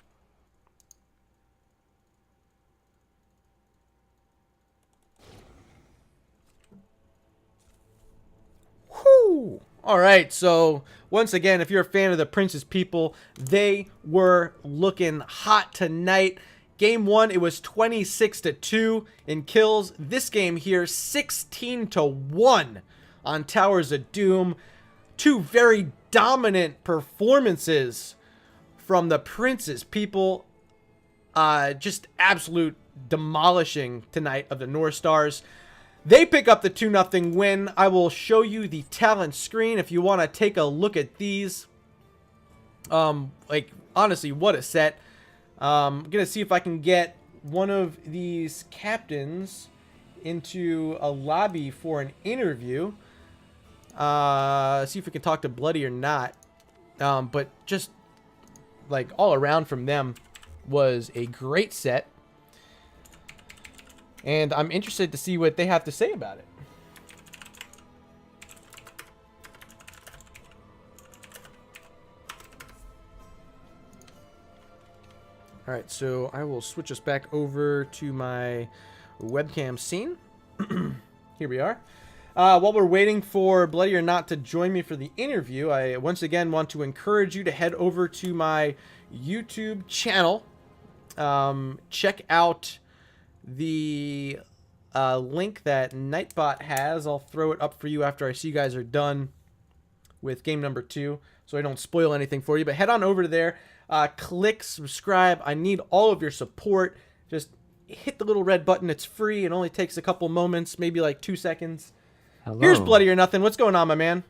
Whew. Alright, so once again, if you're a fan of the Princess People, they were looking hot tonight. Game 1, it was 26-2 in kills. This game here, 16-1 on Towers of Doom. Two very dominant performances from the Princess People. Just absolute demolishing tonight of the Northstars. They pick up the 2-0 win. I will show you the talent screen if you want to take a look at these. Like, honestly, what a set. I'm going to see if I can get one of these captains into a lobby for an interview. See if we can talk to Bloody or not. But just, like, all around from them was a great set. And I'm interested to see what they have to say about it. Alright, so I will switch us back over to my webcam scene. Here we are. While we're waiting for Bloody or Not to join me for the interview, I once again want to encourage you to head over to my YouTube channel. Check out the link that Nightbot has. I'll throw it up for you after I see you guys are done with game number 2, so I don't spoil anything for you. But head on over to there, click subscribe. I need all of your support. Just hit the little red button. It's free. It only takes a couple moments, maybe like 2 seconds. Hello. Here's Bloody or Nothing. What's going on, my man?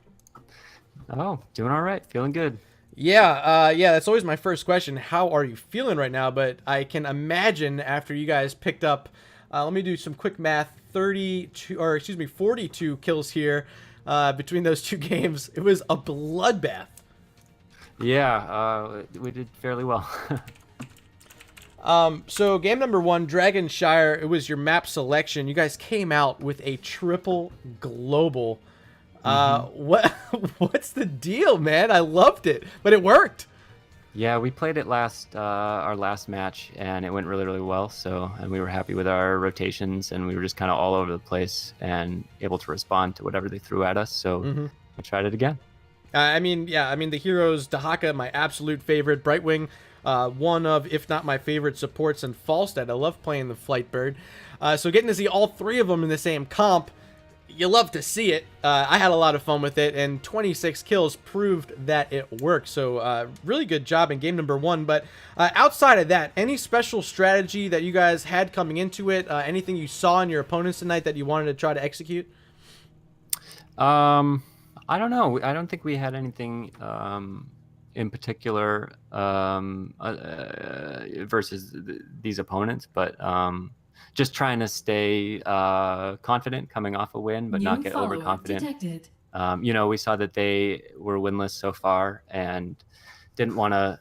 Oh, doing all right. Feeling good. Yeah, that's always my first question. How are you feeling right now? But I can imagine after you guys picked up, let me do some quick math, 42 kills here between those two games. It was a bloodbath. Yeah, we did fairly well. So game number 1, Dragonshire, it was your map selection. You guys came out with a triple global. What's the deal, man? I loved it, but it worked. Yeah, we played it our last match, and it went really, really well. And we were happy with our rotations, and we were just kind of all over the place and able to respond to whatever they threw at us. So we tried it again. I mean, the heroes, Dahaka, my absolute favorite. Brightwing, one of, if not my favorite supports, and Falstad. I love playing the Flightbird. So getting to see all three of them in the same comp, you love to see it. I had a lot of fun with it, and 26 kills proved that it worked. So really good job in game number 1. But outside of that, any special strategy that you guys had coming into it? Anything you saw in your opponents tonight that you wanted to try to execute? I don't know. I don't think we had anything in particular versus these opponents, but just trying to stay confident coming off a win, but not get overconfident. You know, we saw that they were winless so far and didn't want to,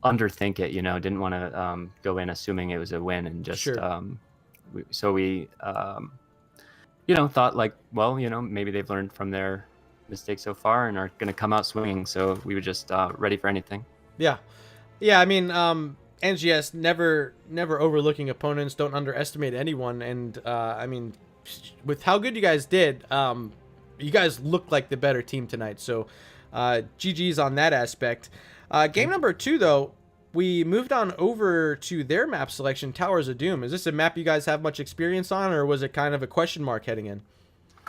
underthink it. You know, didn't want to go in assuming it was a win and just. Sure. We thought like, well, maybe they've learned from their mistakes so far and are going to come out swinging. So we were just ready for anything. Yeah. I mean, NGS never overlooking opponents. Don't underestimate anyone. And I mean, with how good you guys did, you guys looked like the better team tonight. So GG's on that aspect. Game number 2, though. We moved on over to their map selection, Towers of Doom. Is this a map you guys have much experience on, or was it kind of a question mark heading in?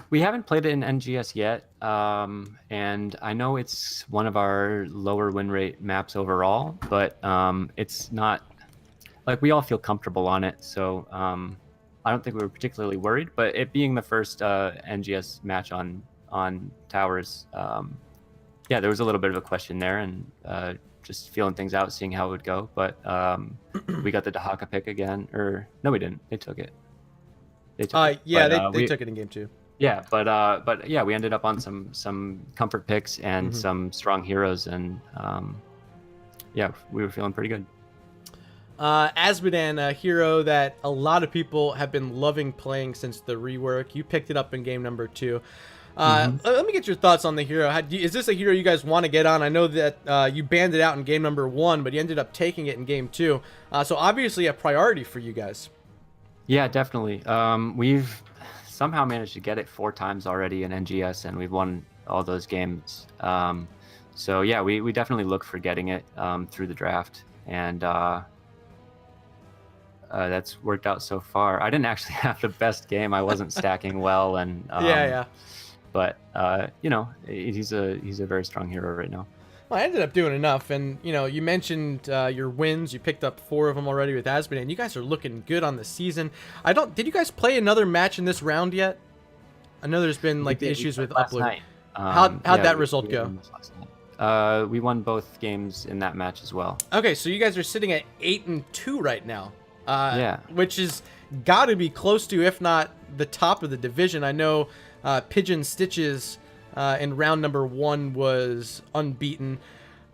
We haven't played it in NGS yet, and I know it's one of our lower win rate maps overall, but it's not like we all feel comfortable on it, so I don't think we were particularly worried. But it being the first NGS match on towers, yeah, there was a little bit of a question there, and just feeling things out, seeing how it would go. But we got the Dahaka pick again, or no, we didn't. They took it. Yeah, they took it in game 2. Yeah, but yeah, we ended up on some comfort picks and some strong heroes, and yeah, we were feeling pretty good. Azmodan, a hero that a lot of people have been loving playing since the rework. You picked it up in game number 2. Let me get your thoughts on the hero. Is this a hero you guys want to get on? I know that you banned it out in game number 1, but you ended up taking it in game 2. So obviously a priority for you guys. Yeah, definitely. We've somehow managed to get it 4 times already in NGS, and we've won all those games. So yeah, we definitely look for getting it through the draft, and that's worked out so far. I didn't actually have the best game. I wasn't stacking well, and yeah. But you know, he's a very strong hero right now. Well, I ended up doing enough, and you know, you mentioned your wins. You picked up 4 of them already with Azmodan. You guys are looking good on the season. Did you guys play another match in this round yet? I know there's been like the issues with upload. How'd that result go? We won both games in that match as well. Okay, so you guys are sitting at 8-2 right now. Yeah, which is got to be close to, if not the top of the division. I know Pigeon Stitches in round number 1 was unbeaten,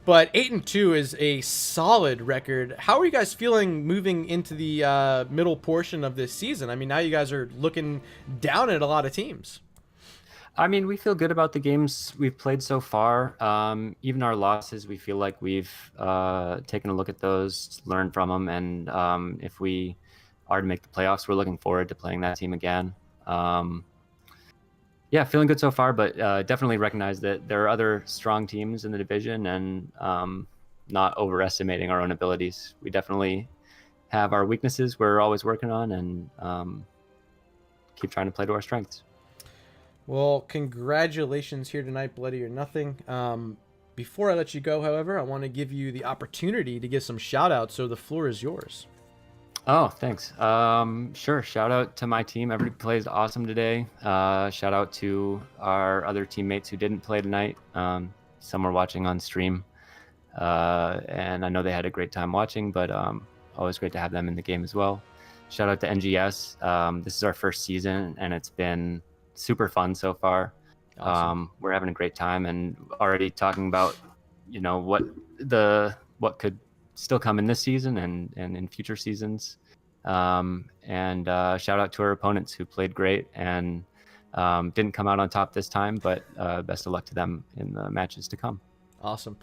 but 8-2 is a solid record. How are you guys feeling moving into the middle portion of this season? I mean, now you guys are looking down at a lot of teams. I mean, we feel good about the games we've played so far. Even our losses, we feel like we've taken a look at those, learned from them, and if we are to make the playoffs, we're looking forward to playing that team again. Yeah, feeling good so far, but definitely recognize that there are other strong teams in the division, and not overestimating our own abilities. We definitely have our weaknesses we're always working on, and keep trying to play to our strengths. Well, congratulations here tonight, Bloody or Nothing. Before I let you go, however, I want to give you the opportunity to give some shout-outs, so the floor is yours. Oh, thanks. Sure. Shout out to my team. Everybody plays awesome today. Shout out to our other teammates who didn't play tonight. Some were watching on stream, and I know they had a great time watching, but always great to have them in the game as well. Shout out to NGS. This is our first season, and it's been super fun so far. Awesome. We're having a great time, and already talking about, you know, what could still come in this season and in future seasons. And shout out to our opponents who played great and didn't come out on top this time, but best of luck to them in the matches to come. Awesome.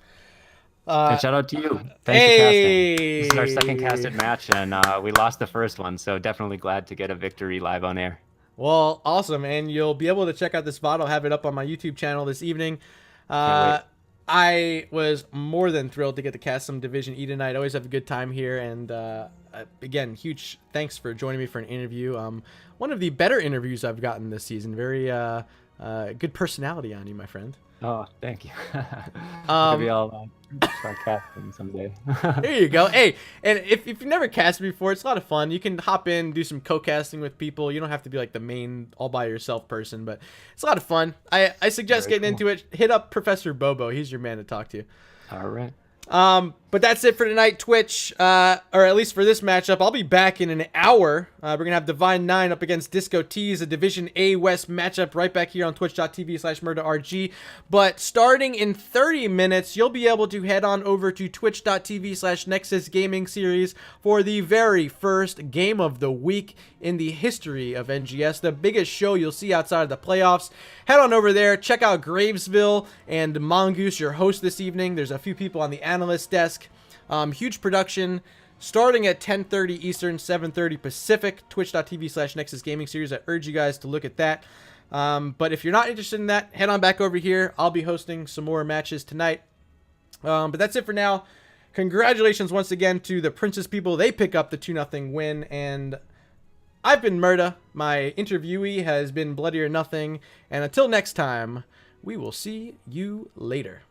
And shout out to you. Thanks for casting. This is our second casted match, and we lost the first one, so definitely glad to get a victory live on air. Well, awesome, and you'll be able to check out this VOD. I'll have it up on my YouTube channel this evening. I was more than thrilled to get to cast some Division E tonight. I always have a good time here, and again, huge thanks for joining me for an interview. One of the better interviews I've gotten this season. Very good personality on you, my friend. Oh, thank you. Maybe I'll start casting someday. There you go. Hey, and if you've never casted before, it's a lot of fun. You can hop in, do some co-casting with people. You don't have to be like the main all by yourself person, but it's a lot of fun. I suggest getting into it. Hit up Professor Bobo. He's your man to talk to. All right. But that's it for tonight, Twitch, or at least for this matchup. I'll be back in an hour. We're going to have Divine 9 up against Disco Tees, a Division A West matchup right back here on twitch.tv/murderrg. But starting in 30 minutes, you'll be able to head on over to twitch.tv/Nexus Gaming Series for the very first game of the week in the history of NGS, the biggest show you'll see outside of the playoffs. Head on over there, check out Gravesville and Mongoose, your host this evening. There's a few people on the analyst desk. Huge production starting at 10:30 Eastern, 7:30 Pacific, twitch.tv/Nexus Gaming Series. I urge you guys to look at that. But if you're not interested in that, head on back over here. I'll be hosting some more matches tonight. But that's it for now. Congratulations once again to the Princess people. They pick up the 2-0 win, and I've been Murda. My interviewee has been Bloody or Nothing. And until next time, we will see you later.